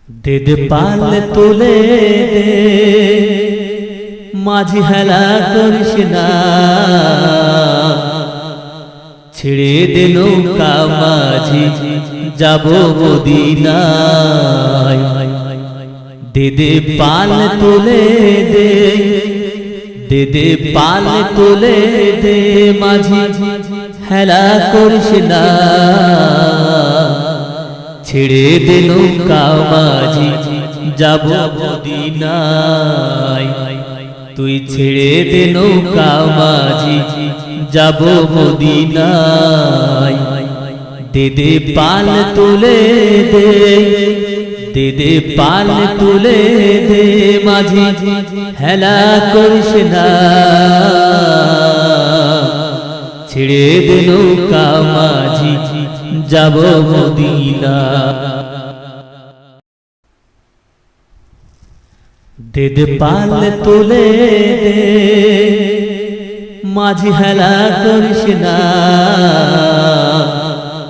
দেদ পাল তুলে দে মাঝি হেলা করিস না, ছেড়ে দে নৌকা মাঝি যাব মদিনায়। দেদে পাল তুলে দে, দেদে পাল তুলে দে মাঝি হেলা করিস না, ছেড়ে দে নৌকা মাঝি যাব মদিনায়। তুই ছেড়ে দে নৌকা মাঝি যাব মদিনায়। দেদে পাল তুলে দে, দেদে পাল তুলে দে মাঝি হেলা করিস না, ছেড়ে দে নৌকা মাঝি যাব মদিনা। দেদ পাল তুলে দে মাঝি হেলা করিস না,